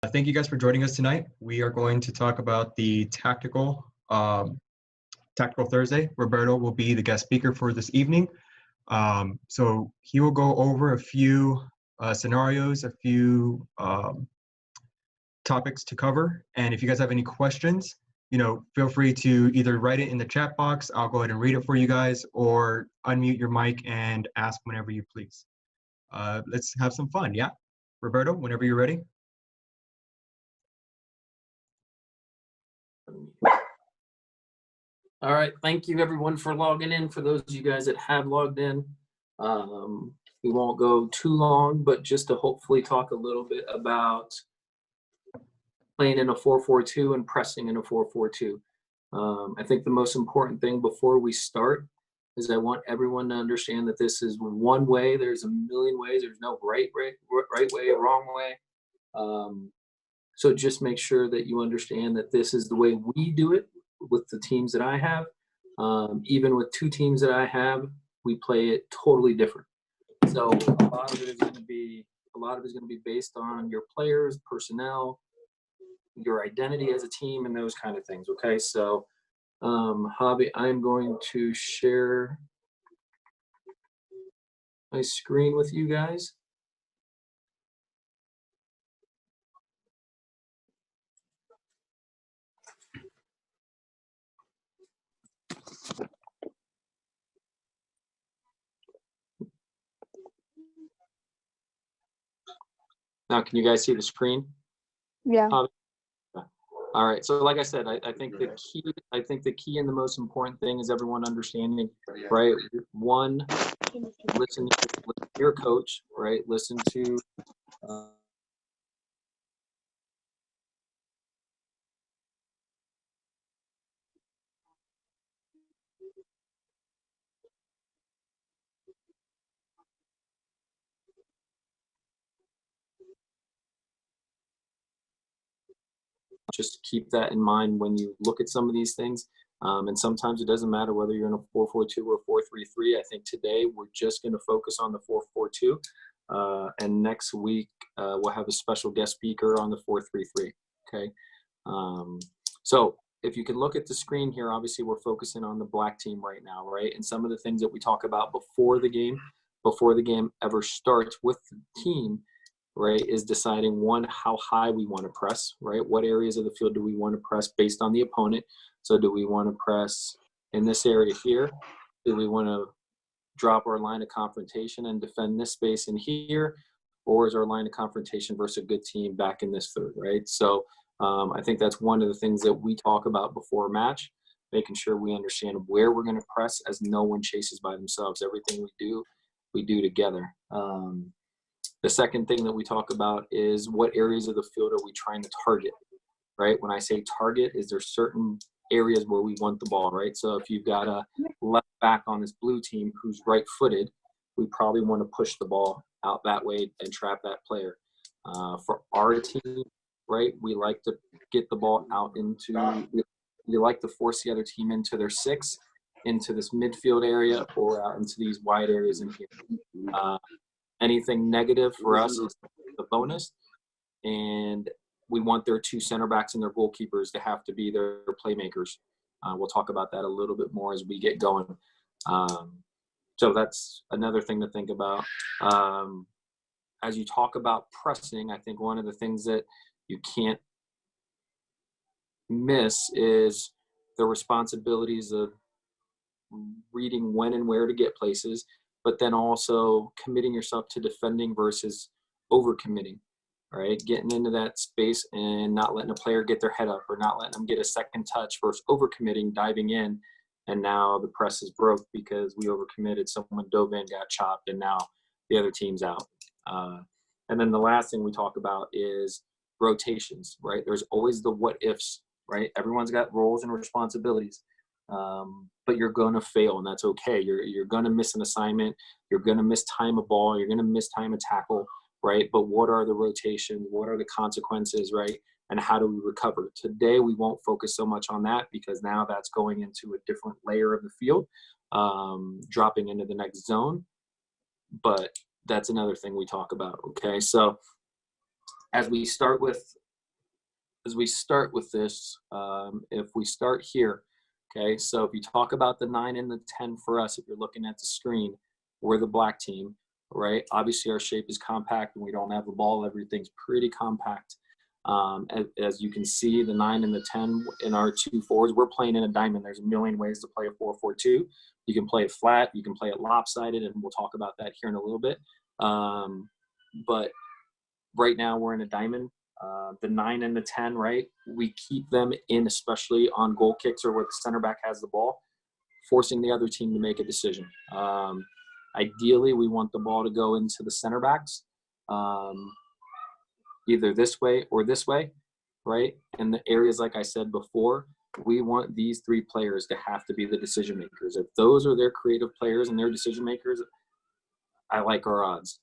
Thank you guys for joining us tonight. We are going to talk about the Tactical Thursday. Roberto will be the guest speaker for this evening. So he will go over a few scenarios, a few topics to cover. And if you guys have any questions, feel free to either write it in the chat box. I'll go ahead and read it for you guys, or unmute your mic and ask whenever you please. Let's have some fun, yeah? Roberto, whenever you're ready. All right, thank you everyone for logging in. For those of you guys that have logged in, we won't go too long, but just to hopefully talk a little bit about playing in a 4-4-2 and pressing in a 4-4-2. I think the most important thing before we start is I want everyone to understand that this is one way. There's a million ways. There's no right way, wrong way. So just make sure that you understand that this is the way we do it with the teams that I have. Even with two teams that I have, we play it totally different. So a lot of it is going to be based on your players, personnel, your identity as a team, and those kind of things. Okay, so Javi, I'm going to share my screen with you guys. Now, can you guys see the screen? Yeah. All right. So, like I said, I think the key and the most important thing is everyone understanding, right? One, listen to your coach, right? Listen to. Just keep that in mind when you look at some of these things. And sometimes it doesn't matter whether you're in a 4-4-2 or 4-3-3. I think today we're just going to focus on the 4-4-2. And next week we'll have a special guest speaker on the 4-3-3. Okay. So if you can look at the screen here, obviously we're focusing on the black team right now, right? And some of the things that we talk about before the game ever starts with the team, right, is deciding, one, how high we want to press, right? What areas of the field do we want to press based on the opponent? So do we want to press in this area here? Do we want to drop our line of confrontation and defend this space in here? Or is our line of confrontation versus a good team back in this third, right? So I think that's one of the things that we talk about before a match, making sure we understand where we're going to press, as no one chases by themselves. Everything we do together. The second thing that we talk about is what areas of the field are we trying to target, right? When I say target, is there certain areas where we want the ball, right? So if you've got a left back on this blue team who's right-footed, we probably want to push the ball out that way and trap that player. For our team, right, we like to get the ball out into – we like to force the other team into their 6, into this midfield area, or out into these wide areas in here. Anything negative for us is the bonus, and we want their 2 center backs and their goalkeepers to have to be their playmakers. We'll talk about that a little bit more as we get going. So that's another thing to think about. As you talk about pressing, I think one of the things that you can't miss is the responsibilities of reading when and where to get places, but then also committing yourself to defending versus overcommitting, right? Getting into that space and not letting a player get their head up, or not letting them get a second touch, versus overcommitting, diving in, and now the press is broke because we overcommitted. Someone dove in, got chopped, and now the other team's out. And then the last thing we talk about is rotations, right? There's always the what ifs, right? Everyone's got roles and responsibilities. But you're going to fail, and that's okay. You're going to miss an assignment. You're going to mistime a ball. You're going to mistime a tackle, right? But what are the rotations? What are the consequences, right? And how do we recover? Today, we won't focus so much on that, because now that's going into a different layer of the field, dropping into the next zone. But that's another thing we talk about, okay? So as we start with as we start with this, if we start here, okay, so if you talk about the 9 and the 10 for us, if you're looking at the screen, we're the black team, right? Obviously, our shape is compact and we don't have the ball. Everything's pretty compact. As you can see, the 9 and the 10 in our 2 forwards, we're playing in a diamond. There's a million ways to play a 4-4-2. You can play it flat, you can play it lopsided, and we'll talk about that here in a little bit. But right now we're in a diamond. The 9 and the 10, right? We keep them in, especially on goal kicks or where the center back has the ball, forcing the other team to make a decision. Ideally, we want the ball to go into the center backs, either this way or this way, right? And the areas, like I said before, we want these 3 players to have to be the decision makers. If those are their creative players and their decision makers, I like our odds.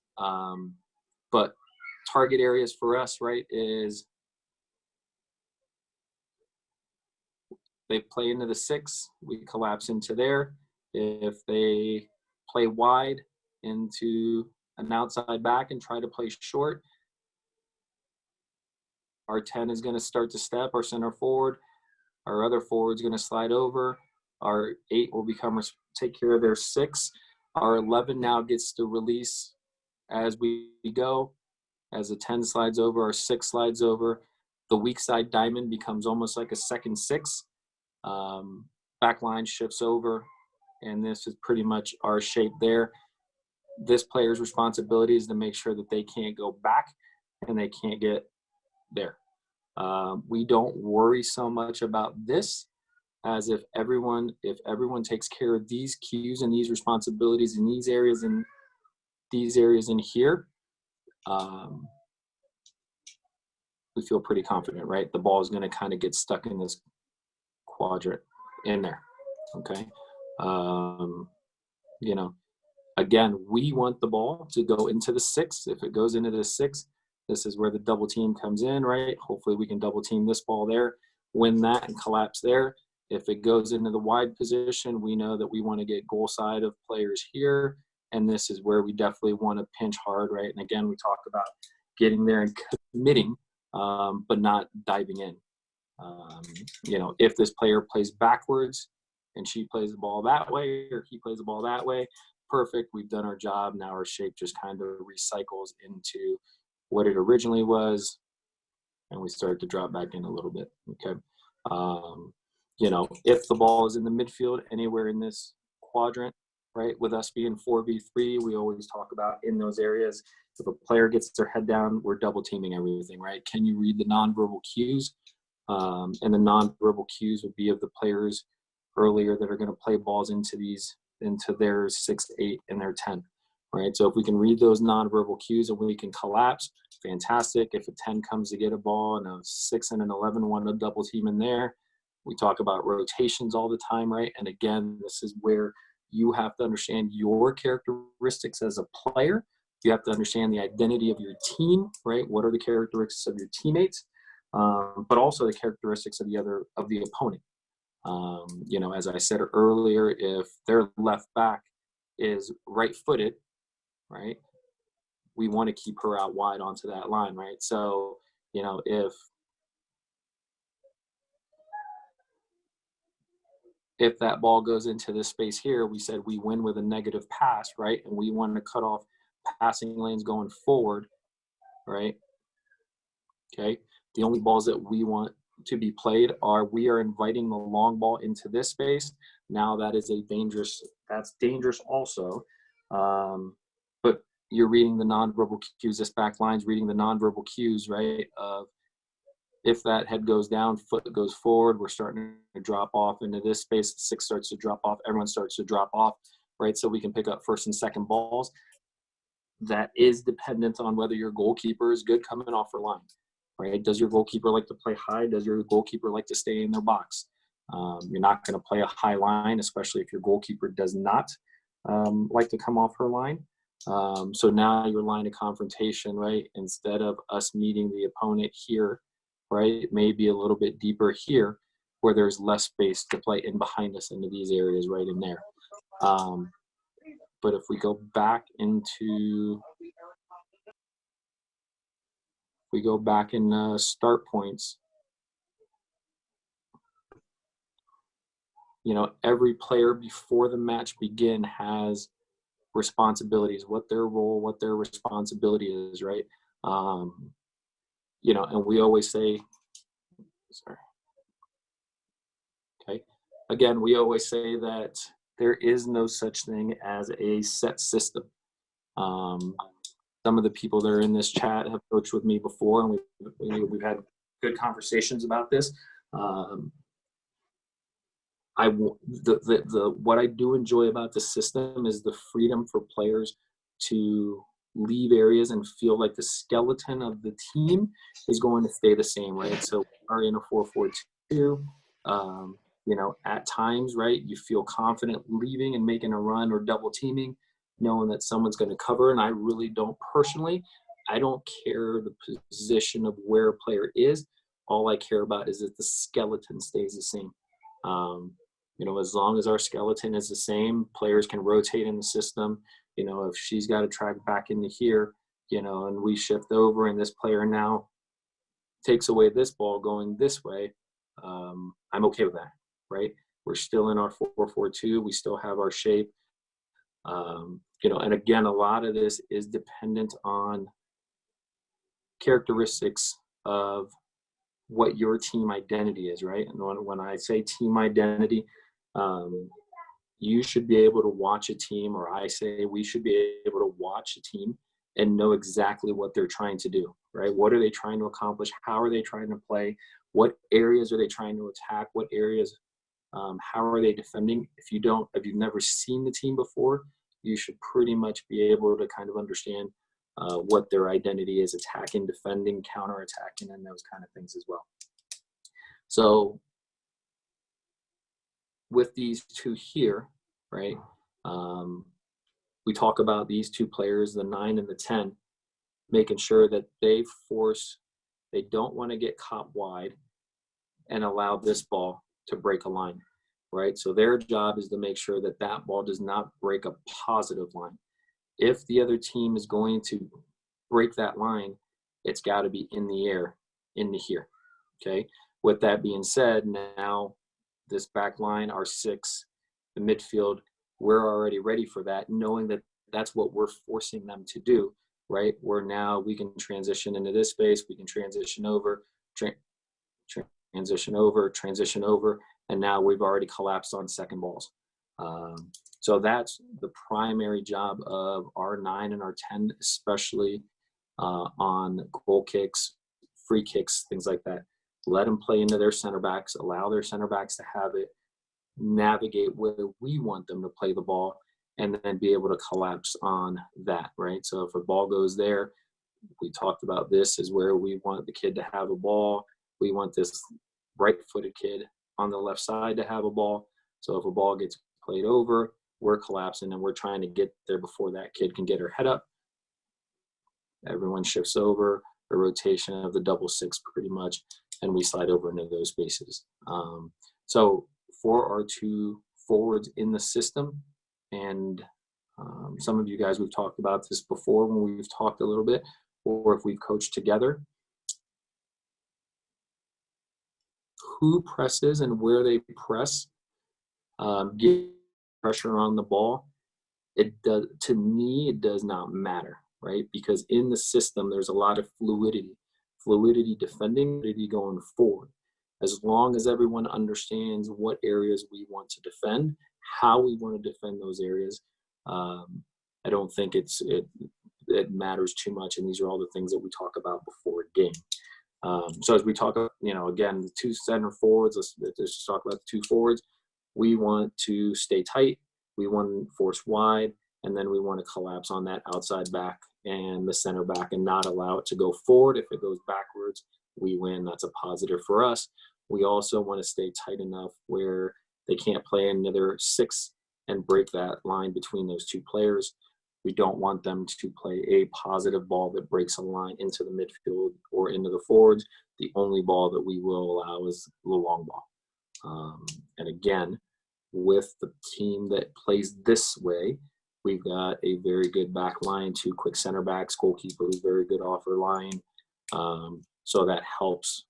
But target areas for us, right, is they play into the 6, we collapse into there. If they play wide into an outside back and try to play short, our 10 is going to start to step, our center forward. Our other forward's going to slide over. Our 8 will take care of their 6. Our 11 now gets to release as we go. As the 10 slides over, our 6 slides over. The weak side diamond becomes almost like a second 6. Back line shifts over, and this is pretty much our shape there. This player's responsibility is to make sure that they can't go back and they can't get there. We don't worry so much about this, as if everyone takes care of these cues and these responsibilities in these areas and these areas in here, we feel pretty confident, right? The ball is going to kind of get stuck in this quadrant in there, okay? You know, again, we want the ball to go into the 6. If it goes into the 6, this is where the double team comes in, right? Hopefully we can double team this ball there, win that, and collapse there. If it goes into the wide position, we know that we want to get goal side of players here, and this is where we definitely want to pinch hard, right? And again, we talk about getting there and committing, but not diving in. You know, if this player plays backwards and she plays the ball that way or he plays the ball that way, perfect, we've done our job. Now our shape just kind of recycles into what it originally was, and we start to drop back in a little bit, okay? You know, if the ball is in the midfield, anywhere in this quadrant, right, with us being 4v3, we always talk about in those areas, if a player gets their head down, we're double teaming everything, right? Can you read the nonverbal cues? And the nonverbal cues would be of the players earlier that are going to play balls into their 6, 8, and their 10, right? So if we can read those nonverbal cues and we can collapse, fantastic. If a 10 comes to get a ball and a 6 and an 11 want to double team in there, we talk about rotations all the time, right? And again, this is where you have to understand your characteristics as a player. You have to understand the identity of your team, right? What are the characteristics of your teammates? But also the characteristics of the opponent. You know, as I said earlier, if their left back is right-footed, right, we want to keep her out wide onto that line, right? So, you know, if that ball goes into this space here, we said we win with a negative pass, right? And we want to cut off passing lanes going forward, right? Okay. The only balls that we want to be played we are inviting the long ball into this space. Now that's dangerous also. But you're reading the nonverbal cues. This back line's reading the nonverbal cues, right? Of if that head goes down, foot goes forward, we're starting to drop off into this space. The 6 starts to drop off. Everyone starts to drop off, right? So we can pick up first and second balls. That is dependent on whether your goalkeeper is good coming off her line, right? Does your goalkeeper like to play high? Does your goalkeeper like to stay in their box? You're not going to play a high line, especially if your goalkeeper does not like to come off her line. So now your line of confrontation, right? Instead of us meeting the opponent here, right, maybe a little bit deeper here where there's less space to play in behind us into these areas right in there. But if we go back in start points, every player before the match begin has responsibilities, what their role, what their responsibility is, right? And we always say, sorry, okay, again, we always say that there is no such thing as a set system. Some of the people that are in this chat have coached with me before, and we've had good conversations about this. What I do enjoy about the system is the freedom for players to leave areas and feel like the skeleton of the team is going to stay the same, right? So we are in a 4-4-2. At times, right, you feel confident leaving and making a run or double teaming, knowing that someone's going to cover. And I really don't personally. I don't care the position of where a player is. All I care about is that the skeleton stays the same. As long as our skeleton is the same, players can rotate in the system. If she's got to track back into here, and we shift over and this player now takes away this ball going this way, I'm okay with that, right? We're still in our 4-4-2. We still have our shape. And again, a lot of this is dependent on characteristics of what your team identity is, right? And when I say team identity, you should be able to watch a team, or I say we should be able to watch a team and know exactly what they're trying to do, right? What are they trying to accomplish? How are they trying to play? What areas are they trying to attack? What areas, how are they defending? If you've never seen the team before, you should pretty much be able to kind of understand what their identity is, attacking, defending, counterattacking, and those kind of things as well. So with these two here, right, we talk about these two players, the 9 and the 10, making sure that they don't want to get caught wide and allow this ball to break a line, right? So their job is to make sure that that ball does not break a positive line. If the other team is going to break that line, it's got to be in the air, into here, okay? With that being said, now this back line, our 6, the midfield, we're already ready for that, knowing that that's what we're forcing them to do, right? We can transition into this space, we can transition over, transition over, and now we've already collapsed on second balls. So that's the primary job of our 9 and our 10, especially on goal kicks, free kicks, things like that. Let them play into their center backs, allow their center backs to have it, navigate where we want them to play the ball, and then be able to collapse on that, right? So if a ball goes there, we talked about this is where we want the kid to have a ball. We want this right-footed kid on the left side to have a ball. So if a ball gets played over, we're collapsing and we're trying to get there before that kid can get her head up. Everyone shifts over, a rotation of the double 6 pretty much, and we slide over into those spaces. So for our 2 forwards in the system, and some of you guys, we've talked about this before when we've talked a little bit, or if we've coached together, who presses and where they press, get pressure on the ball, to me, it does not matter, right? Because in the system, there's a lot of fluidity defending, fluidity going forward. As long as everyone understands what areas we want to defend, how we want to defend those areas, I don't think it matters too much. And these are all the things that we talk about before a game. So as we talk, again, the 2 center forwards, let's just talk about the 2 forwards. We want to stay tight. We want to force wide, and then we want to collapse on that outside back and the center back and not allow it to go forward. If it goes backwards, we win. That's a positive for us. We also want to stay tight enough where they can't play another 6 and break that line between those 2 players. We don't want them to play a positive ball that breaks a line into the midfield or into the forwards. The only ball that we will allow is the long ball. And again, with the team that plays this way, we've got a very good back line, 2 quick center backs, goalkeeper who's very good off her line. So that helps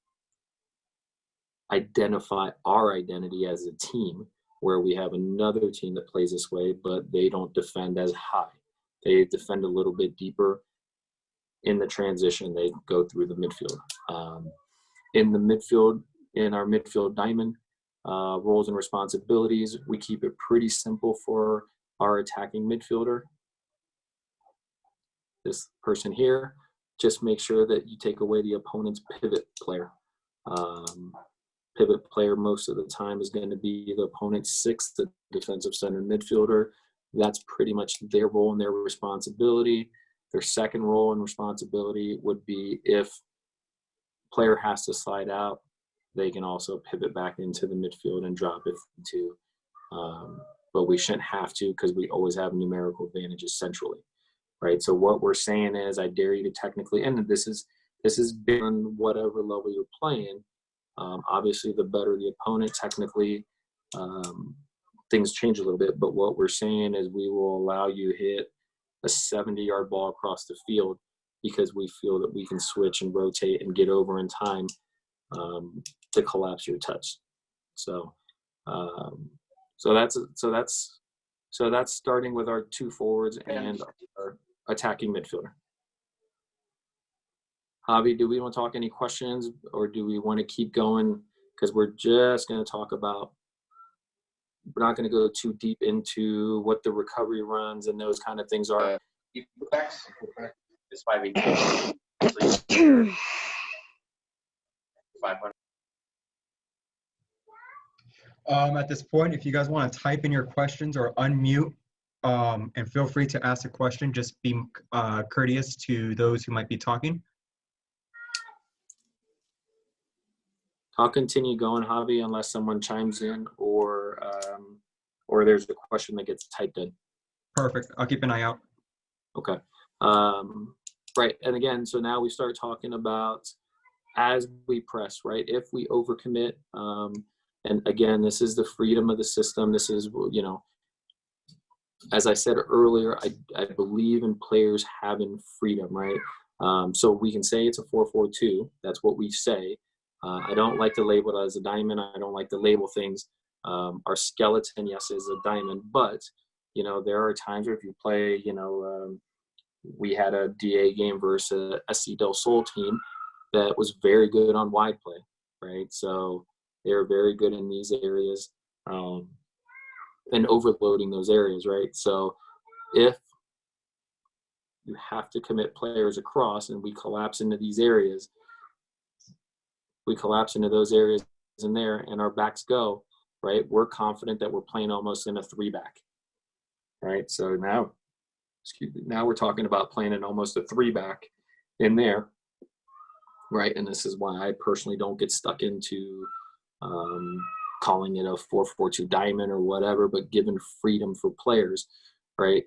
identify our identity as a team, where we have another team that plays this way, but they don't defend as high. They defend a little bit deeper in the transition. They go through the midfield. In the midfield, in our midfield diamond, roles and responsibilities, we keep it pretty simple for our attacking midfielder. This person here, just make sure that you take away the opponent's pivot player. Pivot player most of the time is going to be the opponent's sixth defensive center midfielder. That's pretty much their role and their responsibility. Their second role and responsibility would be if player has to slide out, they can also pivot back into the midfield and drop it to. But we shouldn't have to, because we always have numerical advantages centrally, right? So what we're saying is, I dare you to technically, and this is beyond whatever level you're playing. Obviously, the better the opponent, technically, things change a little bit. But what we're saying is, we will allow you hit a 70-yard ball across the field, because we feel that we can switch and rotate and get over in time to collapse your touch. So that's starting with our two forwards and our attacking midfielder. Javi, do we want to talk any questions, or do we want to keep going? Because we're just going to talk about, we're not going to go too deep into what the recovery runs and those kind of things are. This might be 500. At this point, if you guys want to type in your questions or unmute, and feel free to ask a question, just be courteous to those who might be talking. I'll continue going, Javi, unless someone chimes in or there's a question that gets typed in. Perfect. I'll keep an eye out. Okay. Right. And again, so now we start talking about as we press, right? If we overcommit, and again, this is the freedom of the system. This is, as I said earlier, I believe in players having freedom, right? So we can say it's a 4-4-2. That's what we say. I don't like to label it as a diamond. I don't like to label things. Our skeleton, yes, is a diamond, but there are times where if you play, we had a DA game versus a SC Del Sol team that was very good on wide play, right? So they're very good in these areas and overloading those areas, right? So if you have to commit players across and we collapse into these areas, we collapse into those areas in there and our backs go, right? We're confident that we're playing almost in a 3-back, right? So now we're talking about playing in almost a 3-back in there, right? And this is why I personally don't get stuck into calling it a 4-4-2 diamond or whatever, but given freedom for players, right?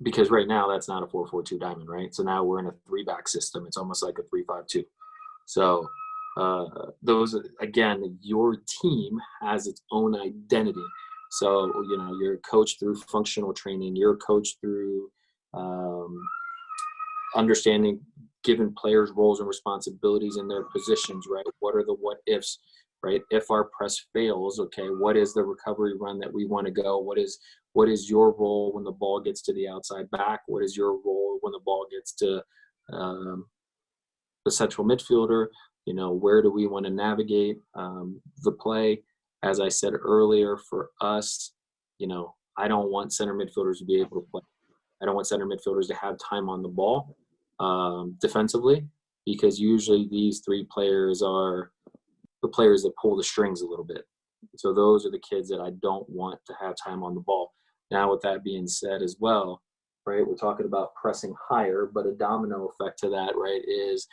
Because right now that's not a 4-4-2 diamond, right? So now we're in a 3-back system. It's almost like a 3-5-2. So those, again, your team has its own identity. So, you're coached through functional training. You're coached through understanding, giving players roles and responsibilities in their positions, right? What are the what ifs, right? If our press fails, okay, what is the recovery run that we want to go? What is your role when the ball gets to the outside back? What is your role when the ball gets to the central midfielder? Where do we want to navigate the play? As I said earlier, for us, I don't want center midfielders to be able to play. I don't want center midfielders to have time on the ball defensively, because usually these 3 players are the players that pull the strings a little bit. So those are the kids that I don't want to have time on the ball. Now, with that being said as well, right, we're talking about pressing higher, but a domino effect to that, right, is,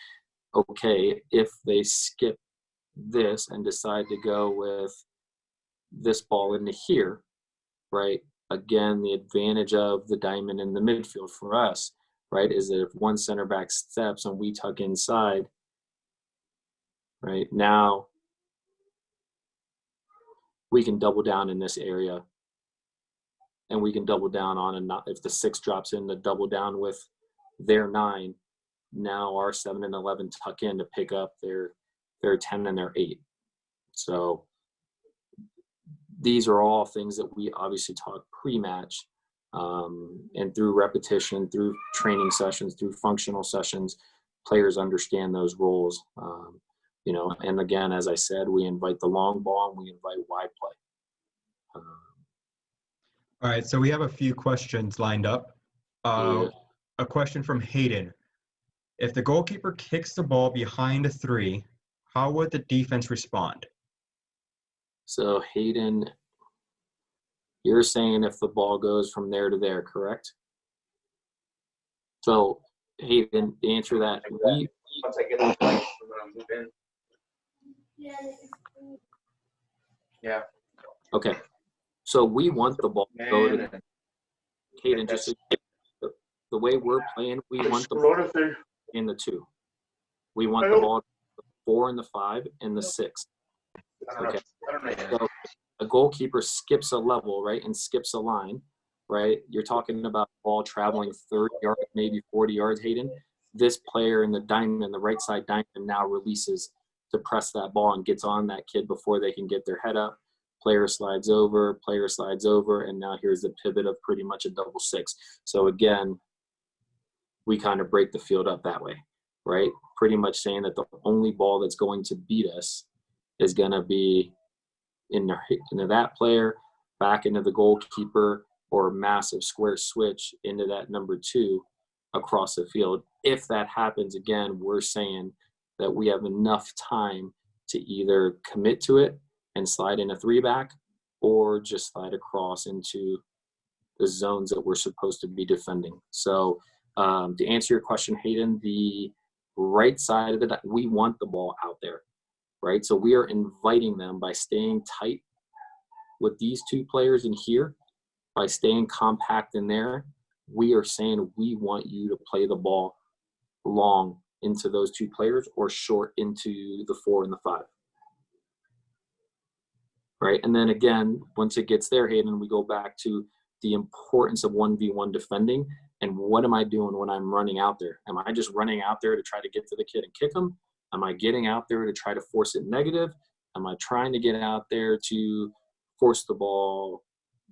okay, if they skip this and decide to go with this ball into here, right, again, the advantage of the diamond in the midfield for us, right, is that if one center back steps and we tuck inside, right, now we can double down in this area, and we can double down on if the 6 drops in, to double down with their 9. Now our 7 and 11 tuck in to pick up their they're a 10, and they're 8. So these are all things that we obviously talk pre-match, and through repetition, through training sessions, through functional sessions, players understand those roles. And again, as I said, we invite the long ball and we invite wide play. All right, so we have a few questions lined up. Yeah. A question from Hayden. If the goalkeeper kicks the ball behind a 3, how would the defense respond? So Hayden, you're saying if the ball goes from there to there, correct? So Hayden, to answer that, Once I get on the bike, we're gonna move in. Yeah. Okay. So we want the ball to go to Man, Hayden. Just the way we're playing, we want the ball in the 2. We want the ball 4 and the 5 and the 6. Okay. So a goalkeeper skips a level, right, and skips a line, right? You're talking about ball traveling 30 yards, maybe 40 yards, Hayden. This player in the diamond, the right side diamond, now releases to press that ball and gets on that kid before they can get their head up. Player slides over, and now here's the pivot of pretty much a double 6. So again, we kind of break the field up that way, right? Pretty much saying that the only ball that's going to beat us is going to be into that player, back into the goalkeeper, or a massive square switch into that number 2 across the field. If that happens, again, we're saying that we have enough time to either commit to it and slide in a 3-back, or just slide across into the zones that we're supposed to be defending. So to answer your question, Hayden, the right side of it, we want the ball out there, right? So we are inviting them by staying tight with these 2 players in here, by staying compact in there. We are saying we want you to play the ball long into those 2 players, or short into the 4 and the 5. Right? And then again, once it gets there, Hayden, we go back to the importance of 1v1 defending. And what am I doing when I'm running out there? Am I just running out there to try to get to the kid and kick him? Am I getting out there to try to force it negative? Am I trying to get out there to force the ball?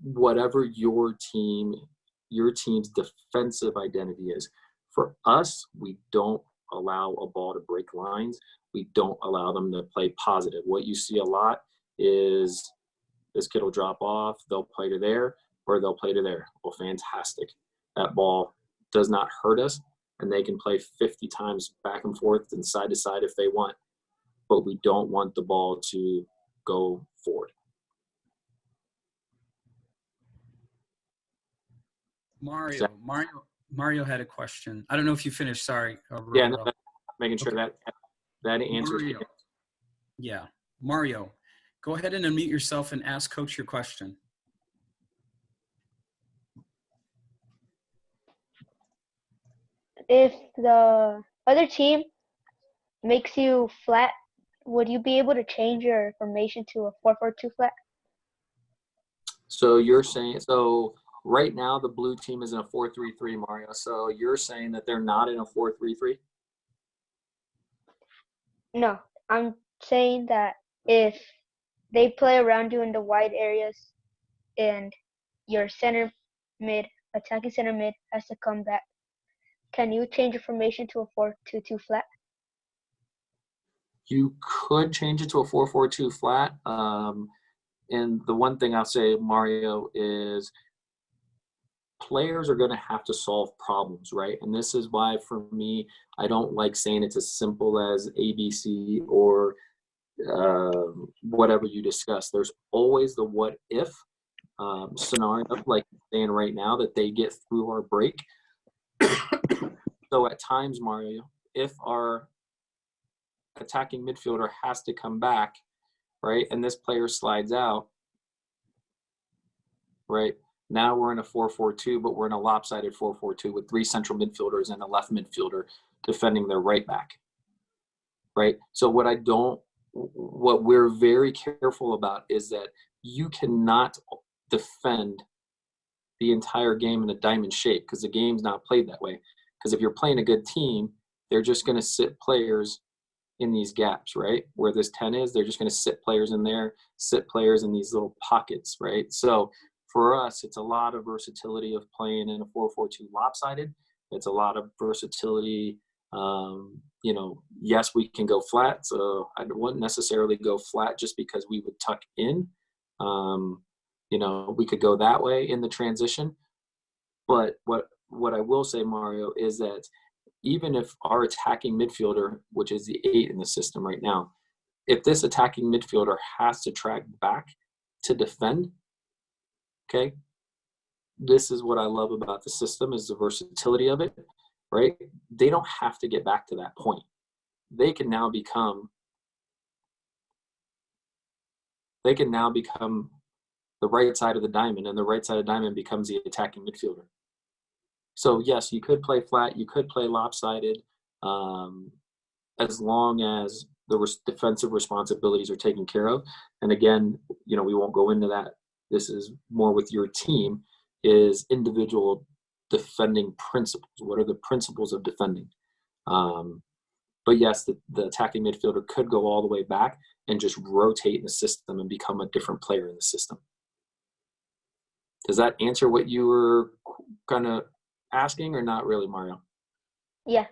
Whatever your team's defensive identity is. For us, we don't allow a ball to break lines. We don't allow them to play positive. What you see a lot is this kid will drop off, they'll play to there, or they'll play to there. Well, fantastic. That ball does not hurt us, and they can play 50 times back and forth and side to side if they want. But we don't want the ball to go forward. Mario had a question. I don't know if you finished. Sorry. Yeah, no, making sure that answers. Mario. Yeah, Mario, go ahead and unmute yourself and ask Coach your question. If the other team makes you flat, would you be able to change your formation to a 4-4-2 flat? So you're saying, so right now the blue team is in a 4-3-3, Mario. So you're saying that they're not in a 4-3-3? No, I'm saying that if they play around you in the wide areas and your attacking center mid has to come back, can you change your formation to a 4-2-2 flat? You could change it to a 4-4-2 flat. And the one thing I'll say, Mario, is players are going to have to solve problems, right? And this is why, for me, I don't like saying it's as simple as ABC or whatever you discuss. There's always the what if scenario, like saying right now, that they get through our break. So at times, Mario, if our attacking midfielder has to come back, right, and this player slides out, right, now we're in a 4-4-2, but we're in a lopsided 4-4-2 with 3 central midfielders and a left midfielder defending their right back, right? So what we're very careful about is that you cannot defend the entire game in a diamond shape, because the game's not played that way. Because if you're playing a good team, they're just going to sit players in these gaps, right? Where this 10 is, they're just going to sit players in there, sit players in these little pockets, right? So for us, it's a lot of versatility of playing in a 4-4-2 lopsided. It's a lot of versatility. You know, yes, we can go flat. So I wouldn't necessarily go flat just because we would tuck in. You know, we could go that way in the transition. But what I will say, Mario, is that even if our attacking midfielder, which is the 8 in the system right now, if this attacking midfielder has to track back to defend, okay, this is what I love about the system is the versatility of it, right? They don't have to get back to that point. They can now become the right side of the diamond, and the right side of the diamond becomes the attacking midfielder. So yes, you could play flat, you could play lopsided, as long as the defensive responsibilities are taken care of. And again, you know, we won't go into that. This is more with your team, is individual defending principles. What are the principles of defending? But yes, the attacking midfielder could go all the way back and just rotate in the system and become a different player in the system. Does that answer what you were kind of asking, or not really, Mario? Yeah.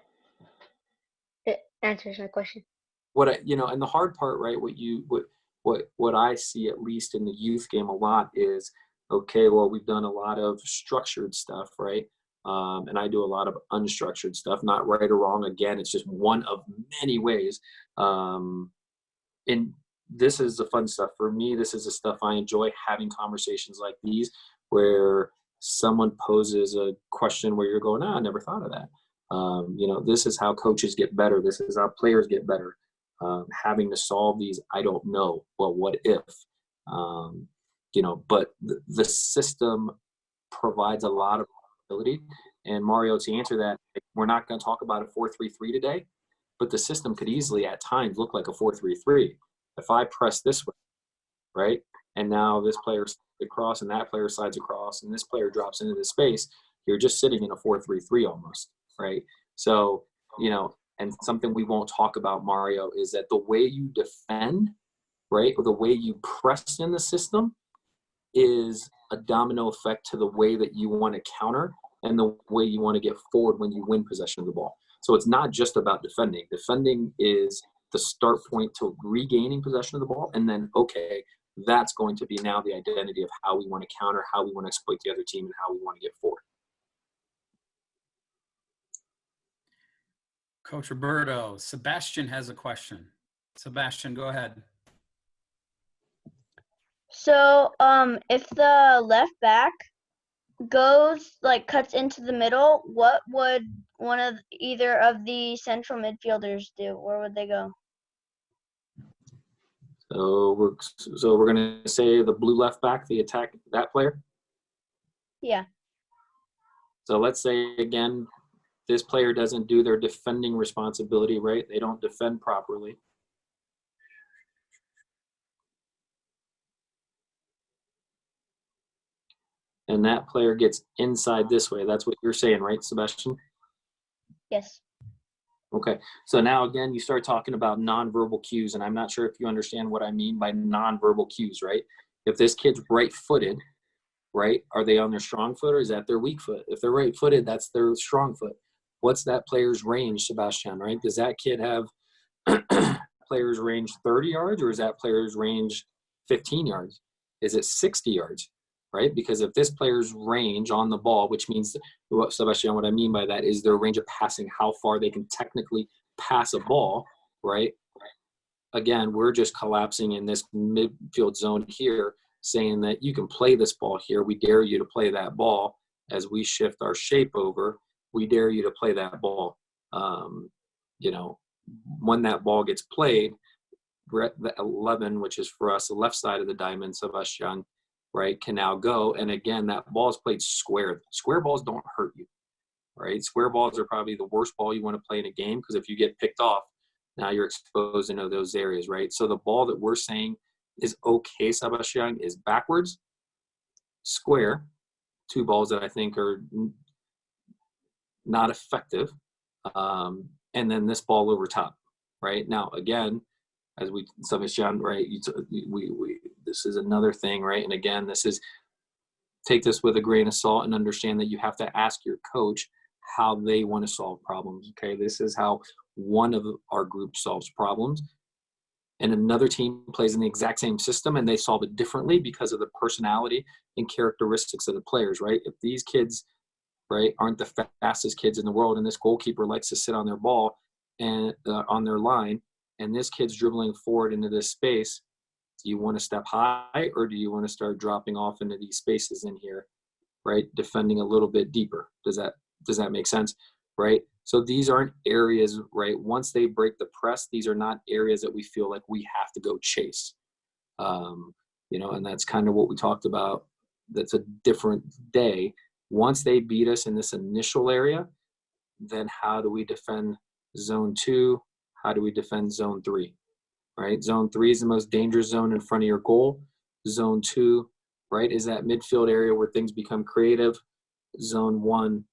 It answers my question. And the hard part, right? What I see, at least in the youth game a lot, is, okay, well, we've done a lot of structured stuff, right? And I do a lot of unstructured stuff, not right or wrong. Again, it's just one of many ways. And this is the fun stuff for me. This is the stuff I enjoy, having conversations like these where someone poses a question where you're going, I never thought of that. You know, this is how coaches get better. This is how players get better. Having to solve these, I don't know. Well, what if? You know, but the system provides a lot of ability. And Mario, to answer that, we're not going to talk about a 4-3-3 today, but the system could easily at times look like a 4-3-3. If I press this way, right, and now this player slides across and that player slides across and this player drops into the space, you're just sitting in a 4-3-3 almost, right? So, you know, and something we won't talk about, Mario, is that the way you defend, right, or the way you press in the system is a domino effect to the way that you want to counter and the way you want to get forward when you win possession of the ball. So it's not just about defending. Defending is the start point to regaining possession of the ball. And then, okay, that's going to be now the identity of how we want to counter, how we want to exploit the other team, and how we want to get forward. Coach Roberto, Sebastian has a question. Sebastian, go ahead. So, if the left back goes, like, cuts into the middle, what would either of the central midfielders do? Where would they go? So we're going to say the blue left back, the attack, that player. Yeah. So let's say, again, this player doesn't do their defending responsibility, right? They don't defend properly. And that player gets inside this way. That's what you're saying, right, Sebastian? Yes. Okay. So now, again, you start talking about nonverbal cues, and I'm not sure if you understand what I mean by nonverbal cues, right? If this kid's right-footed, right, are they on their strong foot or is that their weak foot? If they're right-footed, that's their strong foot. What's that player's range, Sebastian, right? Does that kid have player's range 30 yards, or is that player's range 15 yards? Is it 60 yards, right? Because if this player's range on the ball, which means, Sebastian, what I mean by that is their range of passing, how far they can technically pass a ball, right? Again, we're just collapsing in this midfield zone here, saying that you can play this ball here. We dare you to play that ball. As we shift our shape over, we dare you to play that ball. You know, when that ball gets played, we're at the 11, which is for us the left side of the diamond, Sebastian, right, can now go. And again, that ball is played square. Square balls don't hurt you, right? Square balls are probably the worst ball you want to play in a game, because if you get picked off, now you're exposed into those areas, right? So the ball that we're saying is okay, Sebastian, is backwards, square, two balls that I think are not effective, and then this ball over top. right? Now, again, as Sebastian, right, this is another thing, right? And again, take this with a grain of salt and understand that you have to ask your coach how they want to solve problems, okay? This is how one of our group solves problems. And another team plays in the exact same system and they solve it differently because of the personality and characteristics of the players, right? If these kids, right, aren't the fastest kids in the world and this goalkeeper likes to sit on their ball and on their line, and this kid's dribbling forward into this space, do you want to step high or do you want to start dropping off into these spaces in here, right? Defending a little bit deeper. Does that make sense, right? So these aren't areas, right? Once they break the press, these are not areas that we feel like we have to go chase. And that's kind of what we talked about. That's a different day. Once they beat us in this initial area, then how do we defend zone 2? How do we defend zone 3? Right? Zone 3 is the most dangerous zone in front of your goal. Zone 2, right, is that midfield area where things become creative. Zone 1,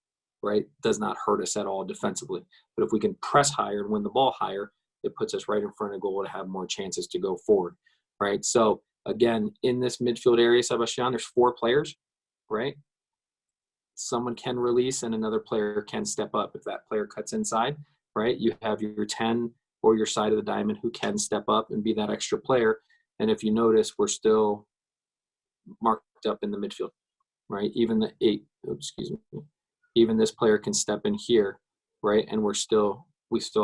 right, does not hurt us at all defensively. But if we can press higher and win the ball higher, it puts us right in front of goal to have more chances to go forward, right? So, again, in this midfield area, Sebastian, there's 4 players, right? Someone can release and another player can step up. If that player cuts inside, right, you have your 10 or your side of the diamond who can step up and be that extra player. And if you notice, we're still marked up in the midfield, right? Even the 8, even this player can step in here, right? And we still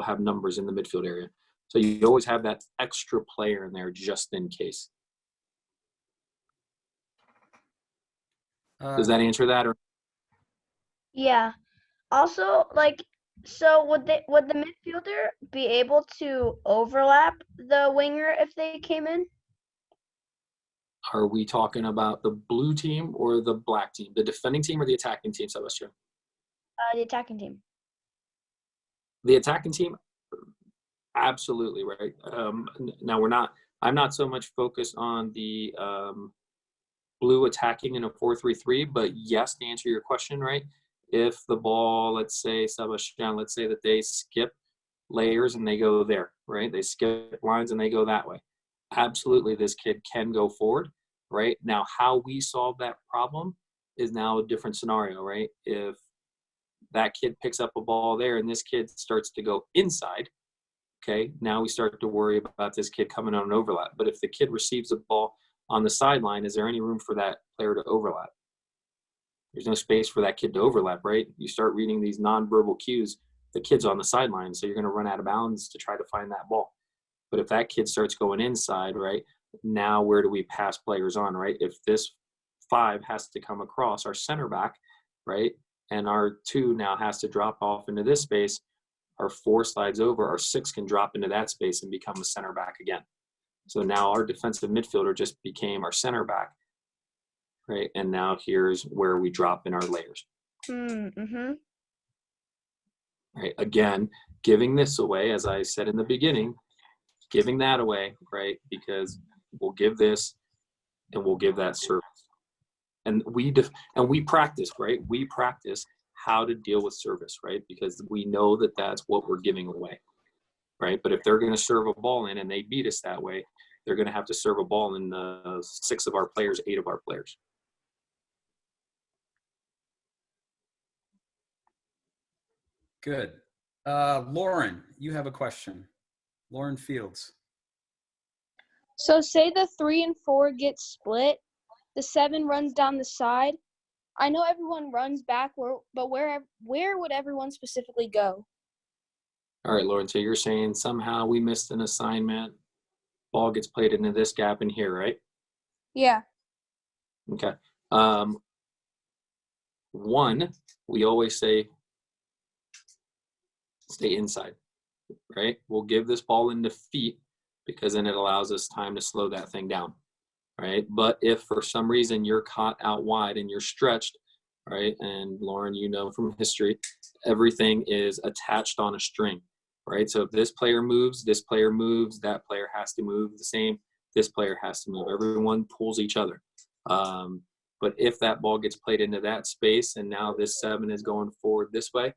have numbers in the midfield area. So you always have that extra player in there just in case. Does that answer that? Or Yeah. Also, so would the midfielder be able to overlap the winger if they came in? are we talking about the blue team or the black team? The defending team or the attacking team, Sebastian? The attacking team. The attacking team, absolutely, right? Now I'm not so much focused on the blue attacking in a 4-3-3, but yes, to answer your question, right? If the ball, let's say, Sebastian, let's say that they skip layers and they go there, right? They skip lines and they go that way. Absolutely, this kid can go forward, right? Now, how we solve that problem is now a different scenario, right? If that kid picks up a ball there and this kid starts to go inside, okay, now we start to worry about this kid coming on an overlap. But if the kid receives the ball on the sideline, is there any room for that player to overlap? There's no space for that kid to overlap, right? You start reading these nonverbal cues, the kid's on the sideline, so you're going to run out of bounds to try to find that ball. But if that kid starts going inside, right, now where do we pass players on, right? If this 5 has to come across our center back, right, and our 2 now has to drop off into this space, our 4 slides over, our 6 can drop into that space and become a center back again. So now our defensive midfielder just became our center back, right? And now here's where we drop in our layers. Mm-hmm. Right? Again, giving this away, as I said in the beginning, giving that away, right? Because we'll give this and we'll give that service. And we practice, right? We practice how to deal with service, right? Because we know that that's what we're giving away, right? But if they're going to serve a ball in and they beat us that way, they're going to have to serve a ball in 6 of our players, 8 of our players. Good. Lauren, you have a question. Lauren Fields. So say the 3 and 4 get split, the 7 runs down the side. I know everyone runs back, but where would everyone specifically go? All right, Lauren, so you're saying somehow we missed an assignment, ball gets played into this gap in here, right? Yeah. Okay. 1, we always say stay inside, right? We'll give this ball into feet because then it allows us time to slow that thing down, right? But if for some reason you're caught out wide and you're stretched, right? And Lauren, you know from history, everything is attached on a string, right? So if this player moves, that player has to move the same, this player has to move. Everyone pulls each other. But if that ball gets played into that space and now this 7 is going forward this way,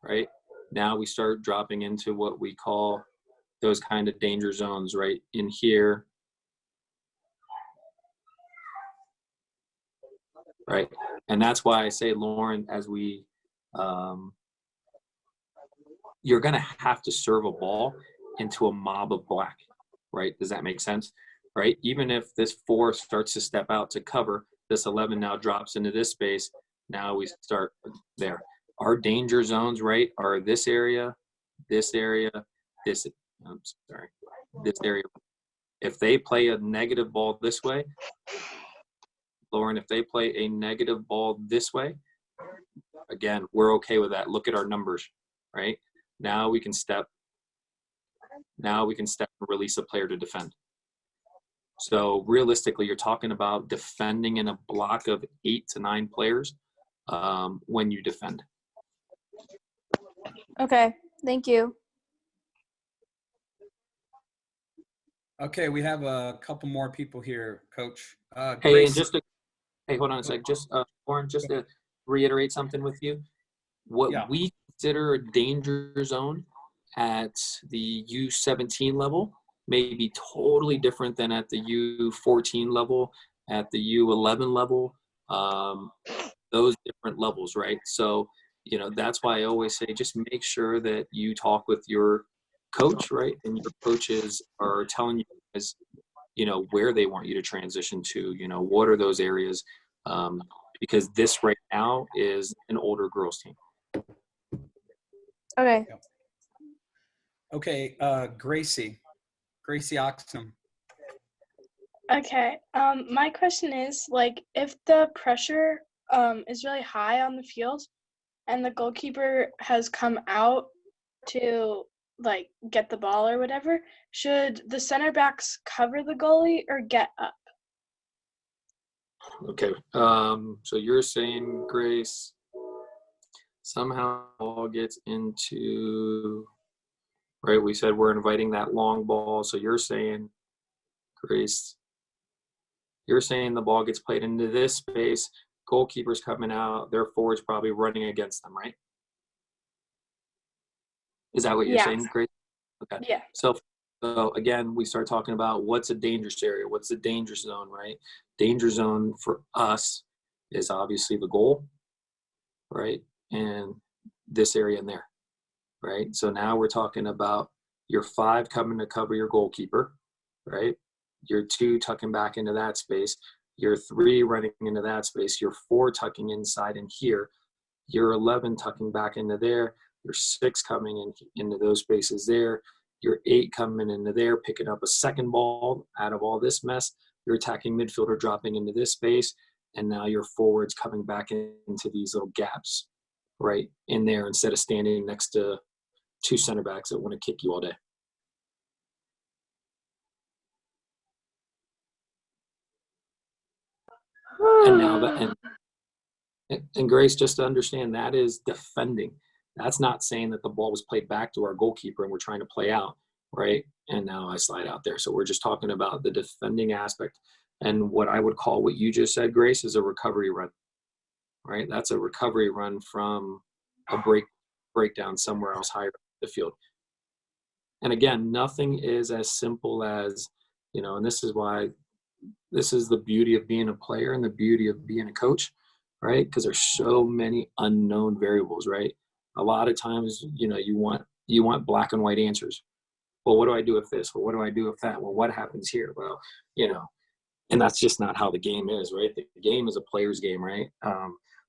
right? Now we start dropping into what we call those kind of danger zones right in here. Right. And that's why I say, Lauren, as we, you're going to have to serve a ball into a mob of black, right? Does that make sense? Right? Even if this 4 starts to step out to cover, this 11 now drops into this space. Now we start there. Our danger zones, right, are this area, this area, this, I'm sorry, this area. If they play a negative ball this way, Lauren, if they play a negative ball this way, again, we're okay with that. Look at our numbers, right? Now we can step and release a player to defend. So realistically, you're talking about defending in a block of 8 to 9 players when you defend. Okay, thank you. Okay, we have a couple more people here, Coach. Hey, Gracie. and hey, hold on a sec. Just Lauren, just to reiterate something with you. What we consider a danger zone at the U17 level may be totally different than at the U14 level, at the U11 level, those different levels, right? So, you know, that's why I always say just make sure that you talk with your coach, right? And your coaches are telling you guys, you know, where they want you to transition to, you know, what are those areas? Because this right now is an older girls team. Okay. Okay, Gracie Oxum. Okay. My question is, like, if the pressure is really high on the field and the goalkeeper has come out to, like, get the ball or whatever, should the center backs cover the goalie or get up? Okay. So you're saying, Grace, somehow ball gets into, right? We said we're inviting that long ball. So you're saying, Grace, you're saying the ball gets played into this space, goalkeeper's coming out, their forward's probably running against them, right? Is that what you're saying, Grace? Okay. Yeah. So again, we start talking about what's a dangerous area, what's the danger zone, right? Danger zone for us is obviously the goal, right? And this area in there, right? So now we're talking about your 5 coming to cover your goalkeeper, right? Your 2 tucking back into that space, your 3 running into that space, your 4 tucking inside in here, your 11 tucking back into there, your 6 coming into those spaces there, your 8 coming into there, picking up a second ball out of all this mess, your attacking midfielder dropping into this space, and now your forwards coming back into these little gaps right in there instead of standing next to 2 center backs that want to kick you all day. And now that, and Grace, just to understand, that is defending. That's not saying that the ball was played back to our goalkeeper and we're trying to play out, right? And now I slide out there. So we're just talking about the defending aspect. And what I would call what you just said, Grace, is a recovery run, right? That's a recovery run from a breakdown somewhere else higher up the field. And again, nothing is as simple as, you know, and this is why this is the beauty of being a player and the beauty of being a coach, right? Because there's so many unknown variables, right? A lot of times, you know, you want black and white answers. Well, what do I do with this? Well, what do I do with that? Well, what happens here? Well, you know, and that's just not how the game is, right? The game is a player's game, right?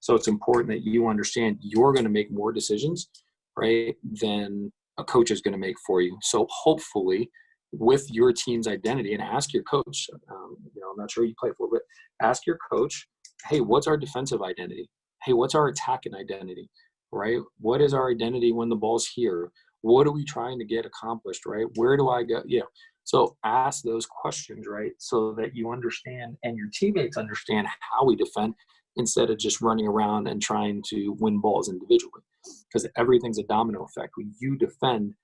So it's important that you understand you're going to make more decisions, right, than a coach is going to make for you. So hopefully with your team's identity, and ask your coach, you know, I'm not sure you play for, but ask your coach, hey, what's our defensive identity? Hey, what's our attacking identity, right? What is our identity when the ball's here? What are we trying to get accomplished, right? Where do I go? Yeah. So ask those questions, right? So that you understand and your teammates understand how we defend instead of just running around and trying to win balls individually, because everything's a domino effect. When you defend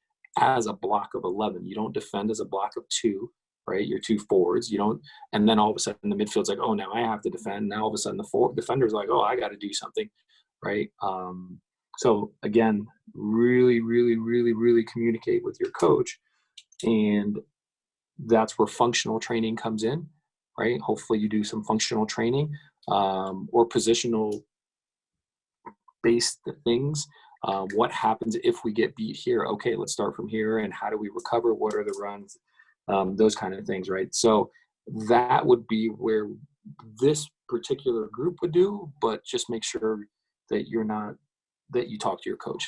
as a block of 11, you don't defend as a block of 2, right? Your 2 forwards, you don't, and then all of a sudden the midfield's like, oh, now I have to defend. Now all of a sudden the defender's like, oh, I got to do something, right? So again, really, really, really, really communicate with your coach. And that's where functional training comes in, right? Hopefully you do some functional training or positional based things. What happens if we get beat here? Okay, let's start from here. And how do we recover? What are the runs? Those kind of things, right? So that would be where this particular group would do, but just make sure that that you talk to your coach.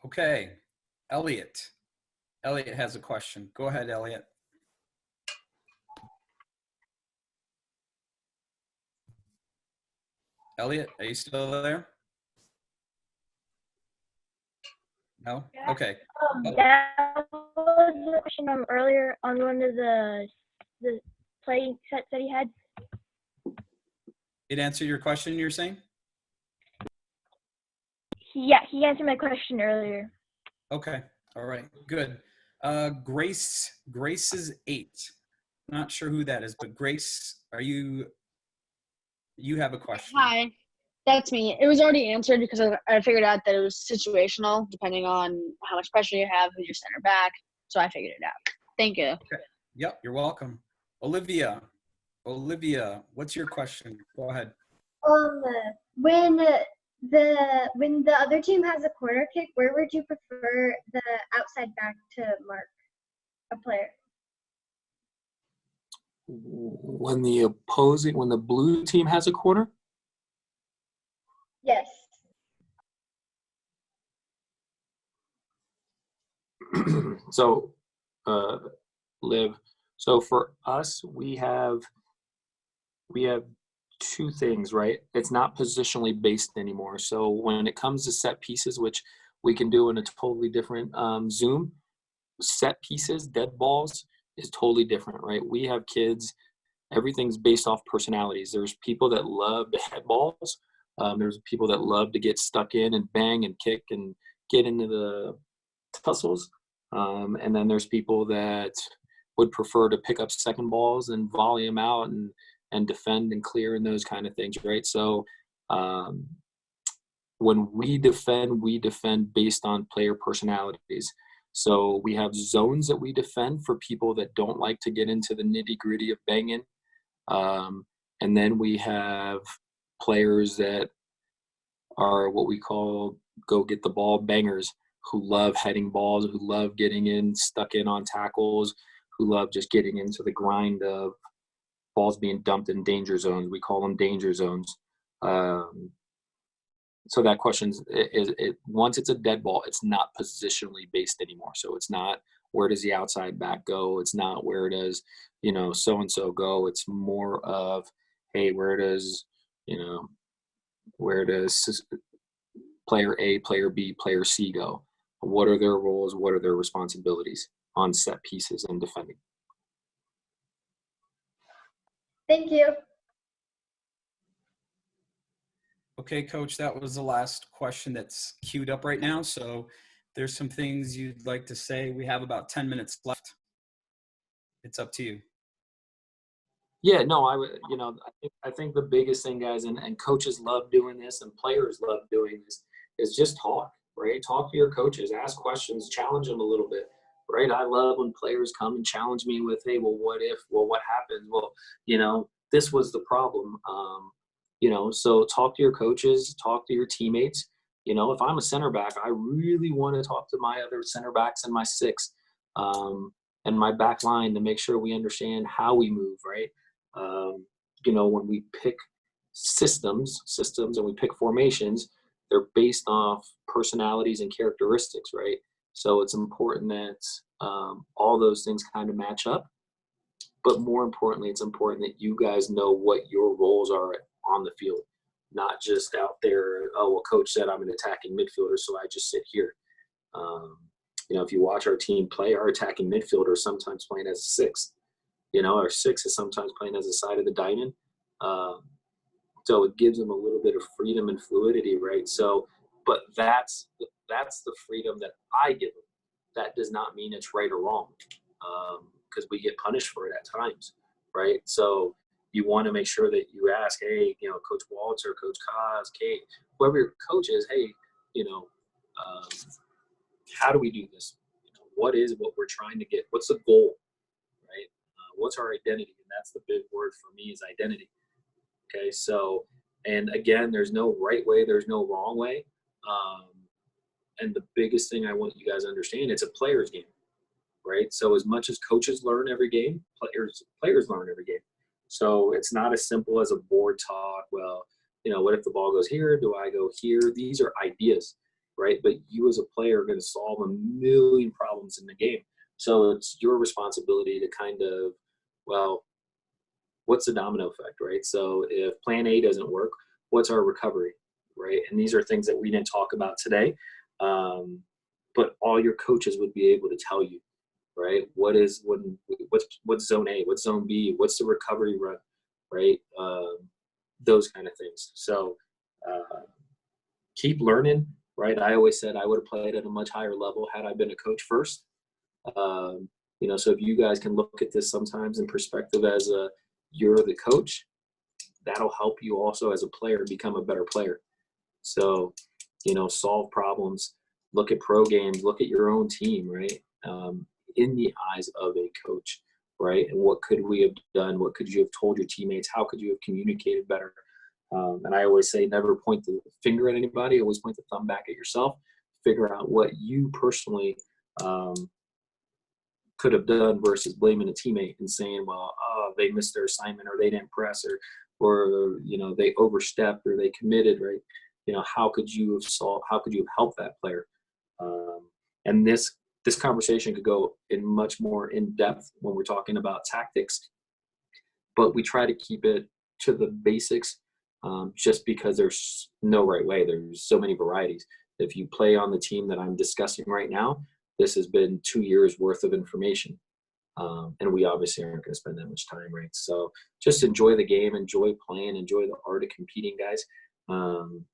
Okay, Elliot. Elliot has a question. Go ahead, Elliot. Elliot, are you still there? No? Okay. That was the question earlier on one of the play sets that he had. It answered your question, you're saying? Yeah, he answered my question earlier. Okay. All right. Good. Grace is 8. Not sure who that is, but Grace, you have a question? Hi, that's me. It was already answered because I figured out that it was situational depending on how much pressure you have, who's your center back. So I figured it out. Thank you. Okay. Yep, you're welcome. Olivia, what's your question? Go ahead. When the other team has a corner kick, where would you prefer the outside back to mark a player? When the blue team has a corner? Yes. So, Liv, so for us, we have two things, right? It's not positionally based anymore. So when it comes to set pieces, which we can do in a totally different Zoom, set pieces, dead balls is totally different, right? We have kids, everything's based off personalities. There's people that love to head balls. There's people that love to get stuck in and bang and kick and get into the tussles. And then there's people that would prefer to pick up second balls and volley them out and defend and clear and those kind of things, right? So when we defend based on player personalities. So we have zones that we defend for people that don't like to get into the nitty gritty of banging. And then we have players that are what we call go get the ball bangers, who love heading balls, who love getting in, stuck in on tackles, who love just getting into the grind of balls being dumped in danger zones. We call them danger zones. So that question is once it's a dead ball, it's not positionally based anymore. So it's not where does the outside back go? It's not where does, so-and-so go? It's more of, hey, where does player A, player B, player C go? What are their roles? What are their responsibilities on set pieces and defending? Thank you. Okay, Coach, that was the last question that's queued up right now. So there's some things you'd like to say. We have about 10 minutes left. It's up to you. Yeah, no, I think the biggest thing, guys, and coaches love doing this and players love doing this, is just talk, right? Talk to your coaches, ask questions, challenge them a little bit, right? I love when players come and challenge me with, hey, well, what if? Well, what happens? Well, this was the problem. So talk to your coaches, talk to your teammates. If I'm a center back, I really want to talk to my other center backs and my six and my back line to make sure we understand how we move, right? When we pick systems and we pick formations, they're based off personalities and characteristics, right? So it's important that all those things kind of match up. But more importantly, it's important that you guys know what your roles are on the field, not just out there, oh, well, coach said I'm an attacking midfielder, so I just sit here. If you watch our team play, our attacking midfielder is sometimes playing as a sixth. Our six is sometimes playing as a side of the diamond. So it gives them a little bit of freedom and fluidity, right? So, but that's the freedom that I give them. That does not mean it's right or wrong, because we get punished for it at times, right? So, you want to make sure that you ask, hey, Coach Waltz or Coach Kaz, Kate, whoever your coach is, hey, how do we do this? What we're trying to get? What's the goal, right? What's our identity? And that's the big word for me is identity. Okay, so, and again, there's no right way, there's no wrong way. And the biggest thing I want you guys to understand, it's a player's game, right? So as much as coaches learn every game, players learn every game. So it's not as simple as a board talk. Well, what if the ball goes here? Do I go here? These are ideas, right? But you as a player are going to solve a million problems in the game. So it's your responsibility to kind of, well, what's the domino effect, right? So if plan A doesn't work, what's our recovery, right? And these are things that we didn't talk about today, but all your coaches would be able to tell you, right? What's zone A, what's zone B, what's the recovery run, right? Those kind of things. So keep learning, right? I always said I would have played at a much higher level had I been a coach first. So if you guys can look at this sometimes in perspective as you're the coach, that'll help you also as a player become a better player. So, solve problems, look at pro games, look at your own team, right? In the eyes of a coach, right? And what could we have done? What could you have told your teammates? How could you have communicated better? And I always say never point the finger at anybody. Always point the thumb back at yourself. Figure out what you personally could have done versus blaming a teammate and saying, well, they missed their assignment or they didn't press or they overstepped or they committed, right? How could you have helped that player? And this conversation could go in much more in depth when we're talking about tactics, but we try to keep it to the basics just because there's no right way. There's so many varieties. If you play on the team that I'm discussing right now, this has been 2 years worth of information. And we obviously aren't going to spend that much time, right? So just enjoy the game, enjoy playing, enjoy the art of competing, guys. And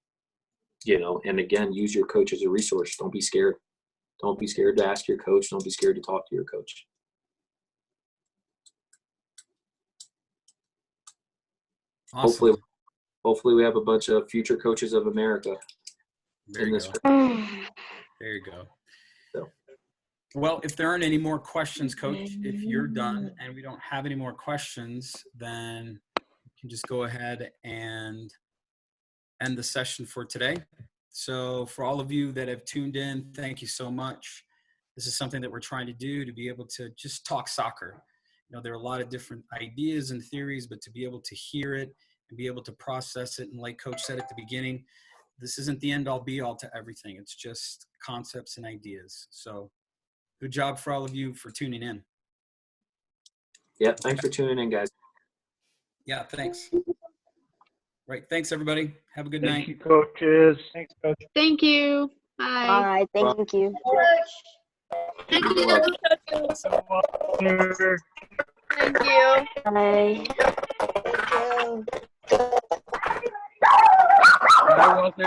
again, use your coach as a resource. Don't be scared. Don't be scared to ask your coach. Don't be scared to talk to your coach. Awesome. Hopefully we have a bunch of future coaches of America There in you this. go. There you go. So. Well, if there aren't any more questions, Coach, if you're done and we don't have any more questions, then we can just go ahead and end the session for today. So for all of you that have tuned in, thank you so much. This is something that we're trying to do to be able to just talk soccer. There are a lot of different ideas and theories, but to be able to hear it and be able to process it, and like Coach said at the beginning, this isn't the end all be all to everything. It's just concepts and ideas. So good job for all of you for tuning in. Yeah, thanks for tuning in, guys. Yeah, thanks. Right, thanks everybody. Have a good night. Thank you, coaches. Thanks, Coach. Thank you. Bye. All right, thank you. Thank You're you. welcome. Thank you. Bye. Bye, Walter.